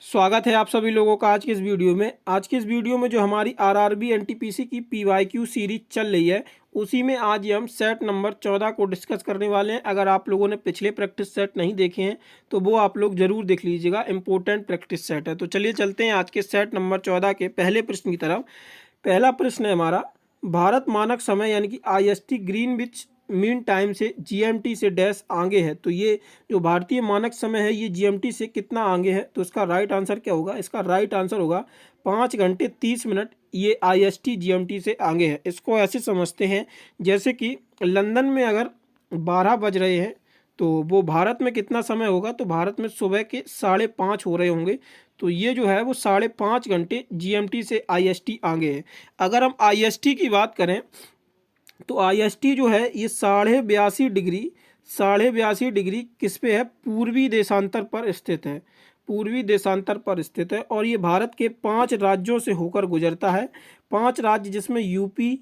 स्वागत है आप सभी लोगों का आज के इस वीडियो में। आज के इस वीडियो में जो हमारी आरआरबी एनटीपीसी की पीवाईक्यू सीरीज चल रही है, उसी में आज हम सेट नंबर 14 को डिस्कस करने वाले हैं। अगर आप लोगों ने पिछले प्रैक्टिस सेट नहीं देखे हैं तो वो आप लोग जरूर देख लीजिएगा, इंपॉर्टेंट प्रैक्टिस सेट है। तो चलिए चलते हैं आज के सेट नंबर 14 के पहले प्रश्न की तरफ। पहला प्रश्न है हमारा, भारत मानक समय यानी कि IST ग्रीनविच मीन टाइम से GMT से डैश आगे है। तो ये जो भारतीय मानक समय है ये GMT से कितना आगे है? तो इसका राइट आंसर क्या होगा? इसका राइट आंसर होगा 5 घंटे 30 मिनट। ये IST GMT से आगे है। इसको ऐसे समझते हैं जैसे कि लंदन में अगर 12 बज रहे हैं तो वो भारत में कितना समय होगा? तो भारत में सुबह के 5:30 हो रहे होंगे। तो ये जो है वो 5.5 घंटे GMT से IST आगे है। अगर हम IST की बात करें तो IST जो है ये 82.5 डिग्री किस पे है? पूर्वी देशांतर पर स्थित है। पूर्वी देशांतर पर स्थित है और ये भारत के 5 राज्यों से होकर गुजरता है। 5 राज्य जिसमें यूपी,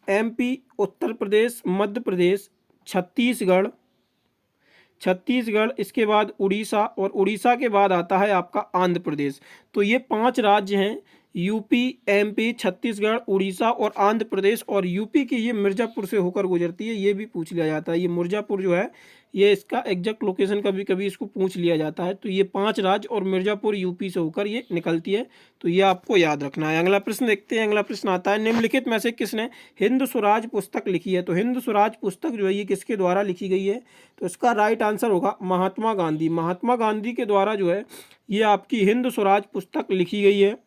MP, उत्तर प्रदेश, मध्य प्रदेश, छत्तीसगढ़, इसके बाद उड़ीसा, और उड़ीसा के बाद आता है आपका आंध्र प्रदेश। तो ये 5 राज्य हैं, यूपी, MP, छत्तीसगढ़, उड़ीसा और आंध्र प्रदेश। और यूपी की ये मिर्ज़ापुर से होकर गुजरती है। ये भी पूछ लिया जाता है, ये मिर्ज़ापुर जो है ये इसका एग्जैक्ट लोकेशन कभी कभी इसको पूछ लिया जाता है। तो ये 5 राज्य और मिर्ज़ापुर यूपी से होकर ये निकलती है। तो ये आपको याद रखना है। अगला प्रश्न देखते हैं। अगला प्रश्न आता है, निम्नलिखित में से किसने हिंद स्वराज पुस्तक लिखी है? तो हिंद स्वराज पुस्तक जो है ये किसके द्वारा लिखी गई है? तो इसका राइट आंसर होगा महात्मा गांधी। महात्मा गांधी के द्वारा जो है ये आपकी हिंद स्वराज पुस्तक लिखी गई है।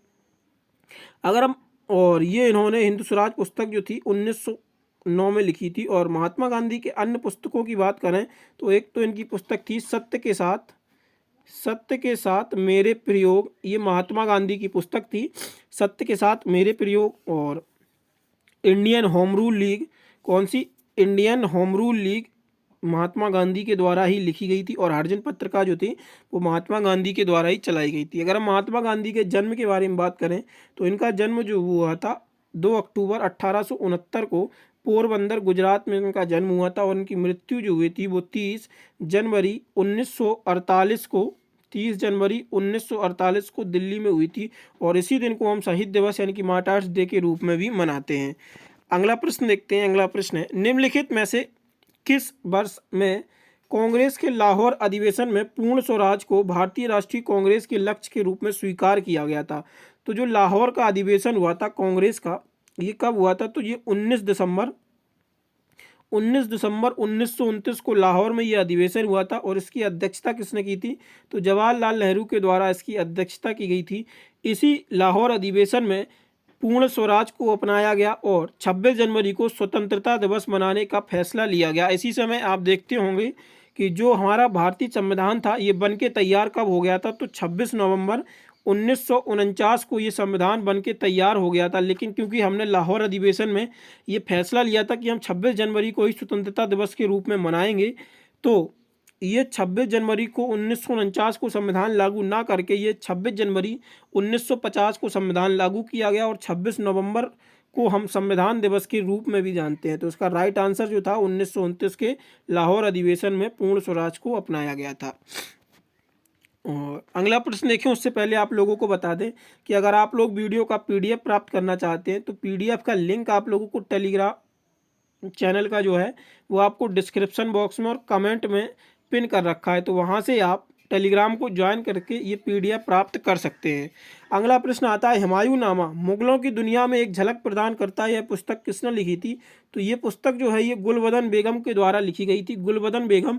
अगर हम और ये इन्होंने हिंद स्वराज पुस्तक जो थी 1909 में लिखी थी। और महात्मा गांधी के अन्य पुस्तकों की बात करें तो एक तो इनकी पुस्तक थी सत्य के साथ मेरे प्रयोग। ये महात्मा गांधी की पुस्तक थी, सत्य के साथ मेरे प्रयोग। और इंडियन होम रूल लीग, कौन सी? Indian home rule league Mahatma Gandhi के द्वारा ही लिखी गई थी। और हरिजन पत्रिका जो थी वो महात्मा गांधी के द्वारा ही चलाई गई थी। अगर हम महात्मा गांधी के जन्म के बारे में बात करें तो इनका जन्म जो हुआ था 2 अक्टूबर 1869 को पोरबंदर गुजरात में इनका जन्म हुआ था। और इनकी मृत्यु जो हुई थी वो 30 जनवरी 1948 को दिल्ली में हुई थी। और इसी दिन को हम शहीद दिवस यानी कि मार्टार्स डे के रूप में भी मनाते हैं। अगला प्रश्न देखते हैं। अगला प्रश्न है, निम्नलिखित में से किस वर्ष में कांग्रेस के लाहौर अधिवेशन में पूर्ण स्वराज को भारतीय राष्ट्रीय कांग्रेस के लक्ष्य के रूप में स्वीकार किया गया था? तो जो लाहौर का अधिवेशन हुआ था कांग्रेस का, ये कब हुआ था? तो ये 19 दिसंबर 1929 को लाहौर में ये अधिवेशन हुआ था। और इसकी अध्यक्षता किसने की थी? तो जवाहरलाल नेहरू के द्वारा इसकी अध्यक्षता की गई थी। इसी लाहौर अधिवेशन में पूर्ण स्वराज को अपनाया गया और 26 जनवरी को स्वतंत्रता दिवस मनाने का फैसला लिया गया। इसी समय आप देखते होंगे कि जो हमारा भारतीय संविधान था ये बन के तैयार कब हो गया था? तो 26 नवंबर 1949 को ये संविधान बन के तैयार हो गया था। लेकिन क्योंकि हमने लाहौर अधिवेशन में ये फैसला लिया था कि हम 26 जनवरी को ही स्वतंत्रता दिवस के रूप में मनाएंगे, तो ये 26 जनवरी को 1949 को संविधान लागू ना करके ये 26 जनवरी 1950 को संविधान लागू किया गया। और 26 नवंबर को हम संविधान दिवस के रूप में भी जानते हैं। तो इसका राइट आंसर जो था 1929 के लाहौर अधिवेशन में पूर्ण स्वराज को अपनाया गया था। और अगला प्रश्न देखें उससे पहले आप लोगों को बता दें कि अगर आप लोग वीडियो का PDF प्राप्त करना चाहते हैं तो PDF का लिंक आप लोगों को टेलीग्राम चैनल का जो है वो आपको डिस्क्रिप्शन बॉक्स में और कमेंट में पिन कर रखा है। तो वहाँ से आप टेलीग्राम को ज्वाइन करके ये PDF प्राप्त कर सकते हैं। अगला प्रश्न आता है, हुमायूंनामा मुगलों की दुनिया में एक झलक प्रदान करता है, यह पुस्तक किसने लिखी थी? तो ये पुस्तक जो है ये गुलबदन बेगम के द्वारा लिखी गई थी। गुलबदन बेगम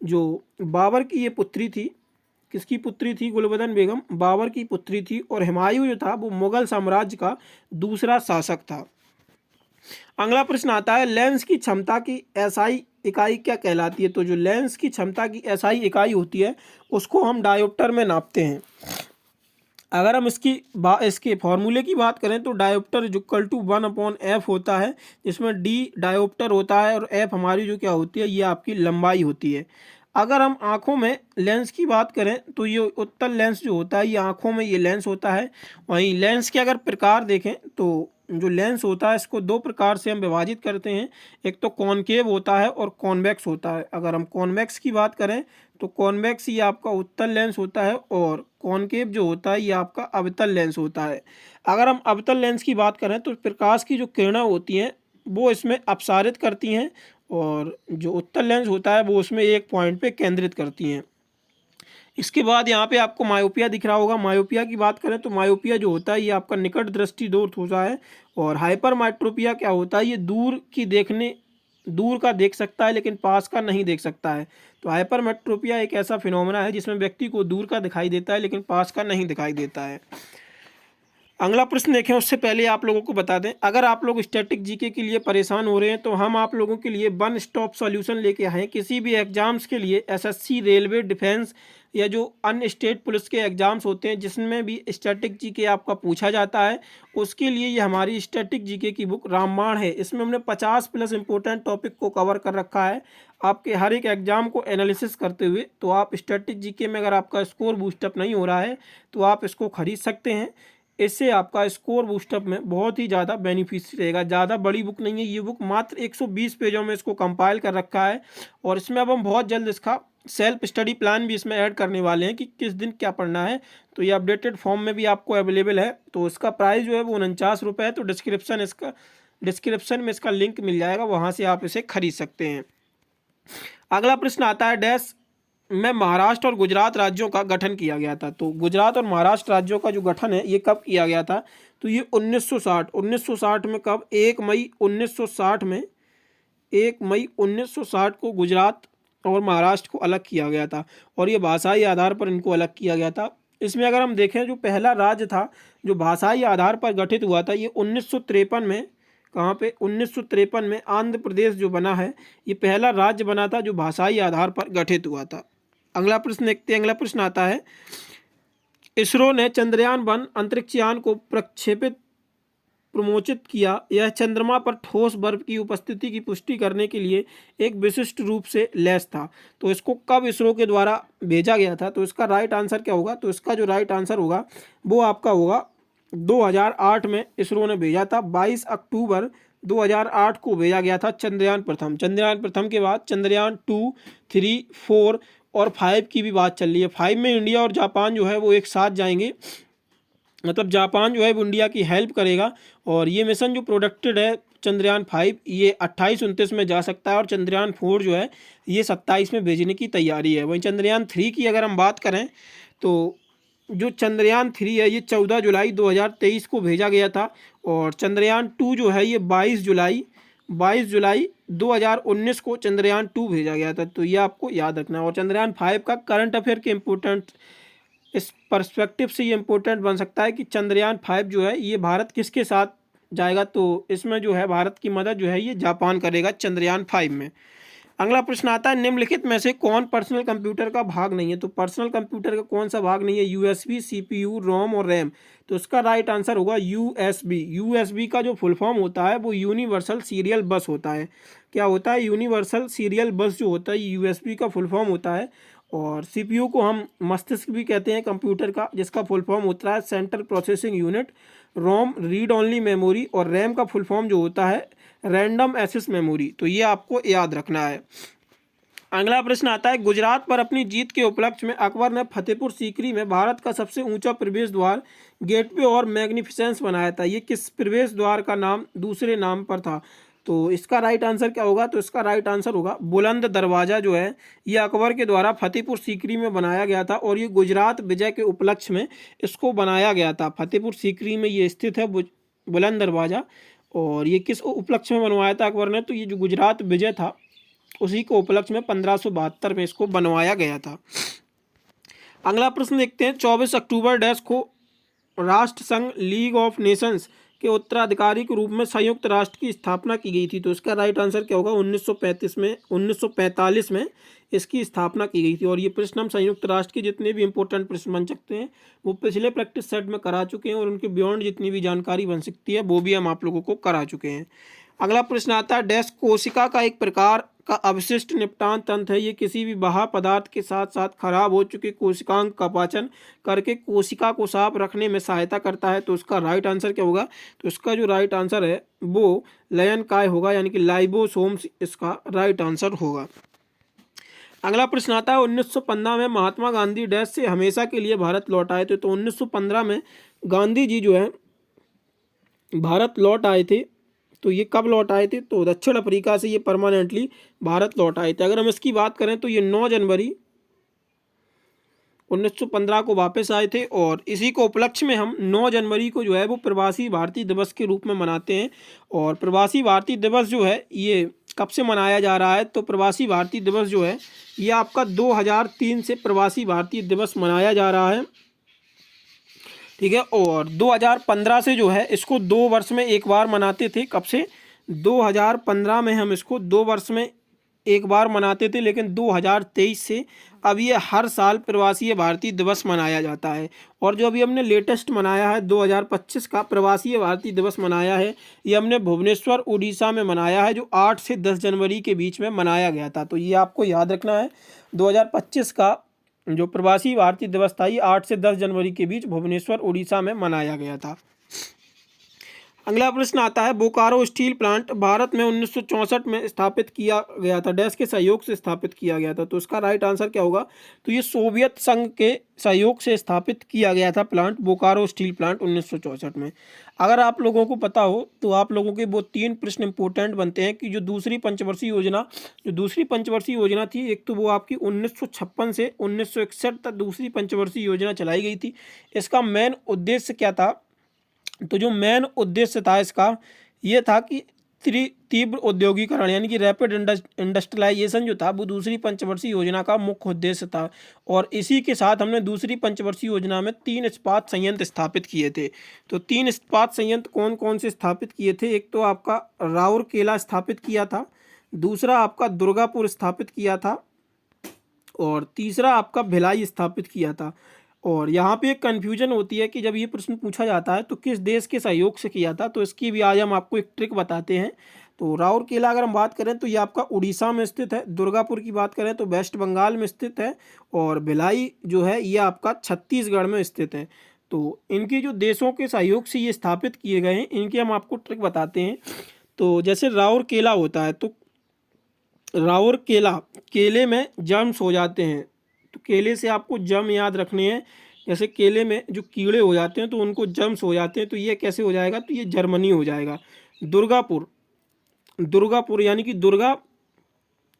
जो बाबर की ये पुत्री थी। किसकी पुत्री थी? गुलबदन बेगम बाबर की पुत्री थी। और हुमायूं जो था वो मुगल साम्राज्य का दूसरा शासक था। अगला प्रश्न आता है, लेंस की क्षमता की SI इकाई क्या कहलाती है? तो जो लेंस की क्षमता की SI इकाई होती है उसको हम डायोप्टर में नापते हैं। अगर हम इसके फॉर्मूले की बात करें तो डायोप्टर इक्वल टू 1/f होता है, जिसमें D डायोप्टर होता है और f हमारी जो क्या होती है ये आपकी लंबाई होती है। अगर हम आँखों में लेंस की बात करें तो ये उत्तल लेंस जो होता है ये आँखों में ये लेंस होता है। वहीं लेंस के अगर प्रकार देखें तो जो लेंस होता है इसको दो प्रकार से हम विभाजित करते हैं। एक तो कॉनकेव होता है और कॉन्वेक्स होता है। अगर हम कॉन्वेक्स की बात करें तो कॉन्वेक्स ये आपका उत्तल लेंस होता है और कॉनकेव जो होता है ये आपका अवतल लेंस होता है। अगर हम अवतल लेंस की बात करें तो प्रकाश की जो किरणें होती हैं वो इसमें अपसारित करती हैं और जो उत्तल लेंस होता है वो उसमें एक पॉइंट पे केंद्रित करती हैं। इसके बाद यहाँ पे आपको मायोपिया दिख रहा होगा। मायोपिया की बात करें तो मायोपिया जो होता है ये आपका निकट दृष्टि दोष होता है और हाइपरमेट्रोपिया क्या होता है ये दूर का देख सकता है लेकिन पास का नहीं देख सकता है। तो हाइपरमेट्रोपिया एक ऐसा फिनोमेना है जिसमें व्यक्ति को दूर का दिखाई देता है लेकिन पास का नहीं दिखाई देता है। अगला प्रश्न देखें उससे पहले आप लोगों को बता दें, अगर आप लोग स्टैटिक जीके के लिए परेशान हो रहे हैं तो हम आप लोगों के लिए वन स्टॉप सॉल्यूशन लेके आए हैं। किसी भी एग्जाम्स के लिए एसएससी, रेलवे, डिफेंस या जो अन्य स्टेट पुलिस के एग्जाम्स होते हैं जिसमें भी स्टैटिक जीके आपका पूछा जाता है, उसके लिए ये हमारी स्टैटिक जीके की बुक रामबाण है। इसमें हमने 50+ इंपॉर्टेंट टॉपिक को कवर कर रखा है आपके हर एक एग्जाम को एनालिसिस करते हुए। तो आप स्टैटिक जीके में अगर आपका स्कोर बूस्टअप नहीं हो रहा है तो आप इसको खरीद सकते हैं। इससे आपका स्कोर बूस्टअप में बहुत ही ज़्यादा बेनिफिशियल रहेगा। ज़्यादा बड़ी बुक नहीं है ये बुक, मात्र 120 पेजों में इसको कंपाइल कर रखा है और इसमें अब हम बहुत जल्द इसका सेल्फ स्टडी प्लान भी इसमें ऐड करने वाले हैं कि किस दिन क्या पढ़ना है। तो ये अपडेटेड फॉर्म में भी आपको अवेलेबल है। तो इसका प्राइस जो है वो 49 रुपये है। तो डिस्क्रिप्शन में इसका लिंक मिल जाएगा, वहाँ से आप इसे खरीद सकते हैं। अगला प्रश्न आता है डैश में महाराष्ट्र और गुजरात राज्यों का गठन किया गया था। तो गुजरात और महाराष्ट्र राज्यों का जो गठन है ये कब किया गया था? तो ये 1960 में। कब? 1 मई 1960 को गुजरात और महाराष्ट्र को अलग किया गया था और ये भाषाई आधार पर इनको अलग किया गया था। इसमें अगर हम देखें जो पहला राज्य था जो भाषाई आधार पर गठित हुआ था ये 1953 में। कहाँ पे? 1953 में आंध्र प्रदेश जो बना है ये पहला राज्य बना था जो भाषाई आधार पर गठित हुआ था। अगला प्रश्न देखते हैं। अगला प्रश्न आता है, इसरो ने चंद्रयान-1 अंतरिक्ष यान को प्रमोचित किया। यह चंद्रमा पर ठोस बर्फ की उपस्थिति की पुष्टि करने के लिए एक विशिष्ट रूप से लैस था। तो इसको कब इसरो के द्वारा भेजा गया था? तो इसका राइट आंसर क्या होगा? तो इसका जो राइट आंसर होगा वो आपका होगा 2008 में इसरो ने भेजा था। 22 अक्टूबर 2008 को भेजा गया था चंद्रयान प्रथम। चंद्रयान प्रथम के बाद चंद्रयान 2, 3, 4 और 5 की भी बात चल रही है। 5 में इंडिया और जापान जो है वो एक साथ जाएंगे, मतलब जापान जो है वो इंडिया की हेल्प करेगा और ये मिशन जो प्रोडक्टेड है चंद्रयान 5 ये 28-29 में जा सकता है और चंद्रयान 4 जो है ये 27 में भेजने की तैयारी है। वहीं चंद्रयान 3 की अगर हम बात करें तो जो चंद्रयान 3 है ये 14 जुलाई 2023 को भेजा गया था और चंद्रयान 2 जो है ये 22 जुलाई 2019 को चंद्रयान 2 भेजा गया था। तो ये आपको याद रखना है। और चंद्रयान 5 का करंट अफेयर के इम्पोर्टेंट इस पर्सपेक्टिव से ये इम्पोर्टेंट बन सकता है कि चंद्रयान 5 जो है ये भारत किसके साथ जाएगा? तो इसमें जो है भारत की मदद जो है ये जापान करेगा चंद्रयान 5 में। अगला प्रश्न आता है, निम्नलिखित में से कौन पर्सनल कंप्यूटर का भाग नहीं है? तो पर्सनल कंप्यूटर का कौन सा भाग नहीं है? यूएसबी, सीपीयू, रोम और रैम। तो इसका राइट आंसर होगा यूएसबी। यूएसबी का जो फुल फॉर्म होता है वो यूनिवर्सल सीरियल बस होता है। क्या होता है? यूनिवर्सल सीरियल बस जो होता है यूएसबी का फुल फॉर्म होता है। और सीपीयू को हम मस्तिष्क भी कहते हैं कंप्यूटर का, जिसका फुल फॉर्म होता है सेंट्रल प्रोसेसिंग यूनिट। रोम रीड ओनली मेमोरी और रैम का फुल फॉर्म जो होता है रैंडम एक्सेस मेमोरी। तो ये आपको याद रखना है। अगला प्रश्न आता है, गुजरात पर अपनी जीत के उपलक्ष्य में अकबर ने फतेहपुर सीकरी में भारत का सबसे ऊंचा प्रवेश द्वार गेटवे और मैग्निफिसेंस बनाया था। ये किस प्रवेश द्वार का नाम दूसरे नाम पर था? तो इसका राइट आंसर क्या होगा? तो इसका राइट आंसर होगा बुलंद दरवाज़ा जो है ये अकबर के द्वारा फतेहपुर सीकरी में बनाया गया था और ये गुजरात विजय के उपलक्ष्य में इसको बनाया गया था। फतेहपुर सीकरी में ये स्थित है बुलंद दरवाज़ा। और ये किस उपलक्ष्य में बनवाया था अकबर ने? तो ये जो गुजरात विजय था उसी को उपलक्ष्य में 1572 में इसको बनवाया गया था। अगला प्रश्न देखते हैं, 24 अक्टूबर डैश को राष्ट्र संघ लीग ऑफ नेशंस के उत्तराधिकारी के रूप में संयुक्त राष्ट्र की स्थापना की गई थी। तो इसका राइट आंसर क्या होगा? 1945 में इसकी स्थापना की गई थी। और ये प्रश्न हम संयुक्त राष्ट्र के जितने भी इंपॉर्टेंट प्रश्न बन सकते हैं वो पिछले प्रैक्टिस सेट में करा चुके हैं और उनके बियॉन्ड जितनी भी जानकारी बन सकती है वो भी हम आप लोगों को करा चुके हैं। अगला प्रश्न आता है, डैश कोशिका का एक प्रकार का अवशिष्ट निपटान तंत्र है। ये किसी भी बाह्य पदार्थ के साथ साथ खराब हो चुके कोशिकांग का पाचन करके कोशिका को साफ रखने में सहायता करता है। तो उसका राइट आंसर क्या होगा? तो इसका जो राइट आंसर है वो लयनकाय होगा, यानी कि लाइबोसोम्स इसका राइट आंसर होगा। अगला प्रश्न आता है 1915 में महात्मा गांधी डैश से हमेशा के लिए भारत लौट आए थे। तो 1915 में गांधी जी जो है भारत लौट आए थे। तो ये कब लौट आए थे? तो दक्षिण अफ्रीका से ये परमानेंटली भारत लौट आए थे। अगर हम इसकी बात करें तो ये 9 जनवरी 1915 को वापस आए थे और इसी को उपलक्ष्य में हम 9 जनवरी को जो है वो प्रवासी भारतीय दिवस के रूप में मनाते हैं। और प्रवासी भारतीय दिवस जो है ये कब से मनाया जा रहा है? तो प्रवासी भारतीय दिवस जो है ये आपका 2003 से प्रवासी भारतीय दिवस मनाया जा रहा है, ठीक है। और 2015 से जो है इसको 2 वर्ष में एक बार मनाते थे। कब से? 2015 में हम इसको 2 वर्ष में एक बार मनाते थे, लेकिन 2023 से अब ये हर साल प्रवासी भारतीय दिवस मनाया जाता है। और जो अभी हमने लेटेस्ट मनाया है 2025 का प्रवासी भारतीय दिवस मनाया है, ये हमने भुवनेश्वर उड़ीसा में मनाया है, जो 8 से 10 जनवरी के बीच में मनाया गया था। तो ये आपको याद रखना है, 2025 का जो प्रवासी भारतीय दिवस था ये 8 से 10 जनवरी के बीच भुवनेश्वर उड़ीसा में मनाया गया था। अगला प्रश्न आता है बोकारो स्टील प्लांट भारत में 1964 में स्थापित किया गया था, डैश के सहयोग से स्थापित किया गया था। तो इसका राइट आंसर क्या होगा? तो ये सोवियत संघ के सहयोग से स्थापित किया गया था प्लांट, बोकारो स्टील प्लांट 1964 में। अगर आप लोगों को पता हो तो आप लोगों के वो 3 प्रश्न इंपॉर्टेंट बनते हैं कि जो दूसरी पंचवर्षीय योजना थी, एक तो वो आपकी 1956 से 1961 तक दूसरी पंचवर्षीय योजना चलाई गई थी। इसका मेन उद्देश्य क्या था? तो जो मेन उद्देश्य था इसका ये था कि तीव्र औद्योगिकरण यानी कि रैपिड इंडस्ट्रियलाइजेशन जो था वो दूसरी पंचवर्षीय योजना का मुख्य उद्देश्य था। और इसी के साथ हमने दूसरी पंचवर्षीय योजना में 3 इस्पात संयंत्र स्थापित किए थे। तो 3 इस्पात संयंत्र कौन कौन से स्थापित किए थे? एक तो आपका राउरकेला स्थापित किया था, दूसरा आपका दुर्गापुर स्थापित किया था और तीसरा आपका भिलाई स्थापित किया था। और यहाँ पे एक कन्फ्यूजन होती है कि जब ये प्रश्न पूछा जाता है तो किस देश के सहयोग से किया था, तो इसकी भी आज हम आपको एक ट्रिक बताते हैं। तो राउरकेला अगर हम बात करें तो ये आपका उड़ीसा में स्थित है, दुर्गापुर की बात करें तो वेस्ट बंगाल में स्थित है और भिलाई जो है ये आपका छत्तीसगढ़ में स्थित है। तो इनके जो देशों के सहयोग से ये स्थापित किए गए हैं इनके हम आपको ट्रिक बताते हैं। तो जैसे राउरकेला होता है तो राउरकेला केले में जर्म्स हो जाते हैं, तो केले से आपको जर्म याद रखने हैं। जैसे केले में जो कीड़े हो जाते हैं तो उनको जर्म्स हो जाते हैं, तो ये कैसे हो जाएगा? तो ये जर्मनी हो जाएगा। दुर्गापुर यानी कि दुर्गा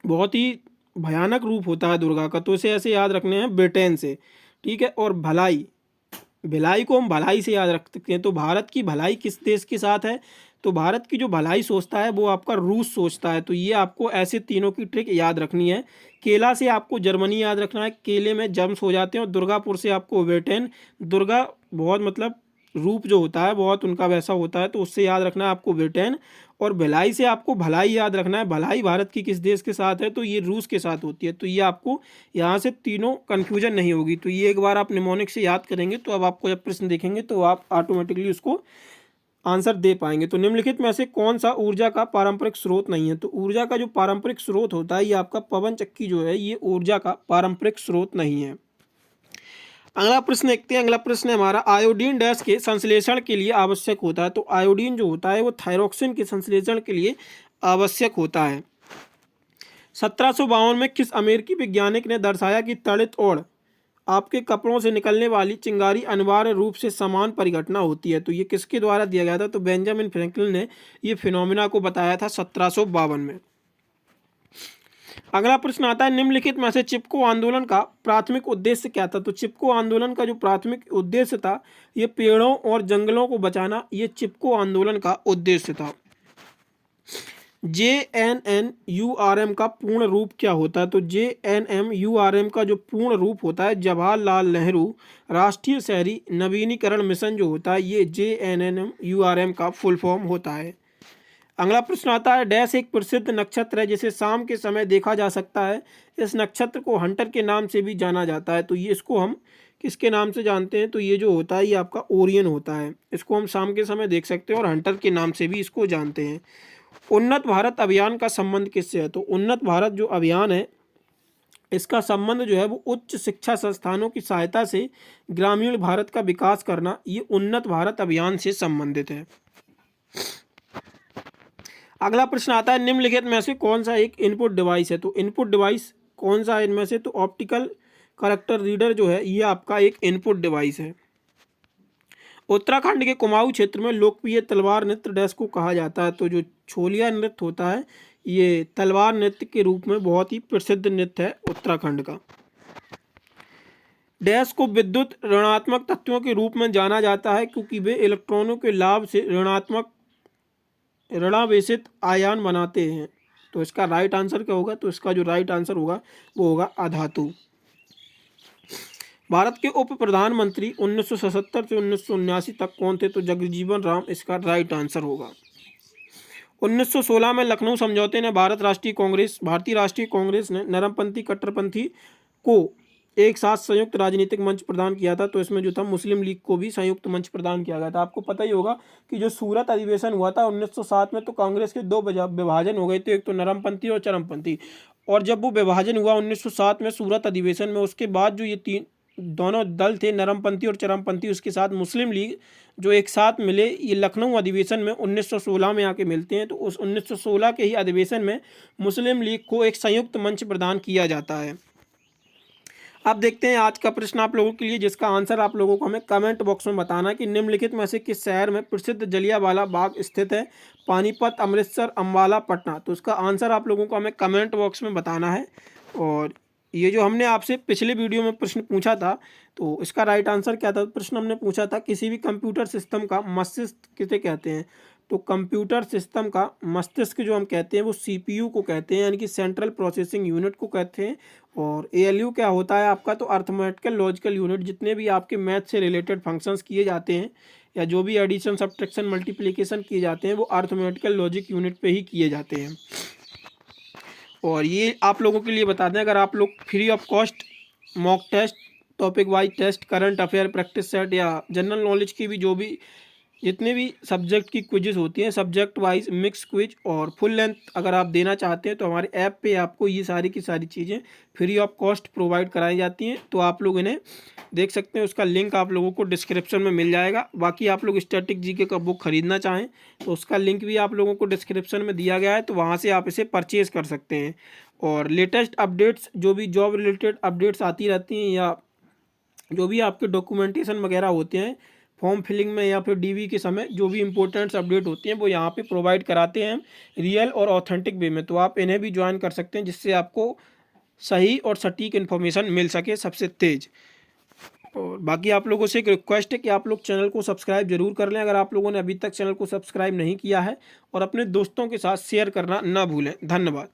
बहुत ही भयानक रूप होता है दुर्गा का, तो इसे ऐसे याद रखने हैं ब्रिटेन से, ठीक है। और भिलाई को हम भलाई से याद रख सकते हैं। तो भारत की भलाई किस देश के साथ है? तो भारत की जो भलाई सोचता है वो आपका रूस सोचता है। तो ये आपको ऐसे तीनों की ट्रिक याद रखनी है। केला से आपको जर्मनी याद रखना है, केले में जर्म्स हो जाते हैं, और दुर्गापुर से आपको ब्रिटेन, दुर्गा बहुत मतलब रूप जो होता है बहुत उनका वैसा होता है, तो उससे याद रखना है आपको ब्रिटेन। और भिलाई से आपको भलाई याद रखना है, भलाई भारत की किस देश के साथ है? तो ये रूस के साथ होती है। तो ये आपको यहाँ से तीनों कन्फ्यूजन नहीं होगी। तो ये एक बार आप निमोनिक से याद करेंगे तो अब आपको जब प्रश्न देखेंगे तो आप ऑटोमेटिकली उसको आंसर दे पाएंगे। तो निम्नलिखित में से कौन सा ऊर्जा का पारंपरिक स्रोत नहीं है? तो ऊर्जा का जो पारंपरिक स्रोत होता है ये आपका पवन चक्की जो है ये ऊर्जा का पारंपरिक स्रोत नहीं है। अगला प्रश्न देखते हैं। अगला प्रश्न है हमारा आयोडीन डैश के संश्लेषण के लिए आवश्यक होता है। तो आयोडीन जो होता है वो थायरोक्सिन के संश्लेषण के लिए आवश्यक होता है। 1752 में किस अमेरिकी वैज्ञानिक ने दर्शाया कि तड़ित और आपके कपड़ों से निकलने वाली चिंगारी अनिवार्य रूप से समान परिघटना होती है? तो ये किसके द्वारा दिया गया था? तो बेंजामिन फ्रैंकलिन ने ये फिनोमिना को बताया था 1752 में। अगला प्रश्न आता है निम्नलिखित में से चिपको आंदोलन का प्राथमिक उद्देश्य क्या था? तो चिपको आंदोलन का जो प्राथमिक उद्देश्य था ये पेड़ों और जंगलों को बचाना, ये चिपको आंदोलन का उद्देश्य था। JNNURM का पूर्ण रूप क्या होता है? तो JNNURM का जो पूर्ण रूप होता है जवाहरलाल नेहरू राष्ट्रीय शहरी नवीनीकरण मिशन जो होता है ये JNNURM का फुल फॉर्म होता है। अगला प्रश्न आता है डैश एक प्रसिद्ध नक्षत्र है जिसे शाम के समय देखा जा सकता है। इस नक्षत्र को हंटर के नाम से भी जाना जाता है। तो ये इसको हम किसके नाम से जानते हैं? तो ये जो होता है ये आपका ओरियन होता है। इसको हम शाम के समय देख सकते हैं और हंटर के नाम से भी इसको जानते हैं। उन्नत भारत अभियान का संबंध किससे है? तो उन्नत भारत जो अभियान है इसका संबंध जो है वो उच्च शिक्षा संस्थानों की सहायता से ग्रामीण भारत का विकास करना, ये उन्नत भारत अभियान से संबंधित है। अगला प्रश्न आता है निम्नलिखित में से कौन सा एक इनपुट डिवाइस है? तो इनपुट डिवाइस कौन सा है इनमें से? तो ऑप्टिकल कैरेक्टर रीडर जो है ये आपका एक इनपुट डिवाइस है। उत्तराखंड के कुमाऊं क्षेत्र में लोकप्रिय तलवार नृत्य डैश को कहा जाता है? तो जो छोलिया नृत्य होता है ये तलवार नृत्य के रूप में बहुत ही प्रसिद्ध नृत्य है उत्तराखंड का। डैश को विद्युत ऋणात्मक तत्वों के रूप में जाना जाता है क्योंकि वे इलेक्ट्रॉनों के लाभ से ऋणावेशित आयन बनाते हैं। तो इसका राइट आंसर क्या होगा? तो इसका जो राइट आंसर होगा वो होगा अधातु। भारत के उप प्रधानमंत्री 1977 से 1979 तक कौन थे? तो जगजीवन राम इसका राइट आंसर होगा। 1916 में लखनऊ समझौते ने भारतीय राष्ट्रीय कांग्रेस ने नरमपंथी कट्टरपंथी को एक साथ संयुक्त राजनीतिक मंच प्रदान किया था। तो इसमें जो था मुस्लिम लीग को भी संयुक्त मंच प्रदान किया गया था। आपको पता ही होगा कि जो सूरत अधिवेशन हुआ था 1907 में, तो कांग्रेस के दो विभाजन हो गए थे, एक तो नरमपंथी और चरमपंथी। और जब वो विभाजन हुआ 1907 में सूरत अधिवेशन में, उसके बाद जो ये दोनों दल थे नरमपंथी और चरमपंथी, उसके साथ मुस्लिम लीग जो एक साथ मिले, ये लखनऊ अधिवेशन में 1916 में आके मिलते हैं। तो उस 1916 के ही अधिवेशन में मुस्लिम लीग को एक संयुक्त मंच प्रदान किया जाता है। अब देखते हैं आज का प्रश्न आप लोगों के लिए, जिसका आंसर आप लोगों को हमें कमेंट बॉक्स में बताना है कि निम्नलिखित में से किस शहर में प्रसिद्ध जलियांवाला बाग स्थित है? पानीपत, अमृतसर, अम्बाला, पटना। तो इसका आंसर आप लोगों को हमें कमेंट बॉक्स में बताना है। और ये जो हमने आपसे पिछले वीडियो में प्रश्न पूछा था, तो इसका राइट आंसर क्या था? प्रश्न हमने पूछा था किसी भी कंप्यूटर सिस्टम का मस्तिष्क किसे कहते हैं? तो कंप्यूटर सिस्टम का मस्तिष्क जो हम कहते हैं वो सीपीयू को कहते हैं, यानी कि सेंट्रल प्रोसेसिंग यूनिट को कहते हैं। और एएलयू क्या होता है आपका? तो अर्थमेटिकल लॉजिकल यूनिट। जितने भी आपके मैथ से रिलेटेड फंक्शंस किए जाते हैं या जो भी एडिशन, सब्ट्रैक्शन, मल्टीप्लिकेशन किए जाते हैं वो अर्थमेटिकल लॉजिक यूनिट पे ही किए जाते हैं। और ये आप लोगों के लिए बता दें, अगर आप लोग free of cost mock test, topic wise test, current affair practice set या जनरल नॉलेज की भी जो भी जितने भी सब्जेक्ट की क्विजेज होती हैं, सब्जेक्ट वाइज मिक्स क्विज और फुल लेंथ अगर आप देना चाहते हैं तो हमारे ऐप पे आपको ये सारी की सारी चीज़ें फ्री ऑफ कॉस्ट प्रोवाइड कराई जाती हैं। तो आप लोग इन्हें देख सकते हैं, उसका लिंक आप लोगों को डिस्क्रिप्शन में मिल जाएगा। बाकी आप लोग स्टैटिक जीके का बुक खरीदना चाहें तो उसका लिंक भी आप लोगों को डिस्क्रिप्शन में दिया गया है, तो वहाँ से आप इसे परचेज़ कर सकते हैं। और लेटेस्ट अपडेट्स, जो भी जॉब रिलेटेड अपडेट्स आती रहती हैं या जो भी आपके डॉक्यूमेंटेशन वगैरह होते हैं फॉर्म फिलिंग में या फिर डीवी के समय, जो भी इंपॉर्टेंट्स अपडेट होती हैं वो यहाँ पे प्रोवाइड कराते हैं रियल और ऑथेंटिक वे में। तो आप इन्हें भी ज्वाइन कर सकते हैं, जिससे आपको सही और सटीक इन्फॉर्मेशन मिल सके सबसे तेज़। और बाकी आप लोगों से एक रिक्वेस्ट है कि आप लोग चैनल को सब्सक्राइब जरूर कर लें अगर आप लोगों ने अभी तक चैनल को सब्सक्राइब नहीं किया है, और अपने दोस्तों के साथ शेयर करना ना भूलें। धन्यवाद।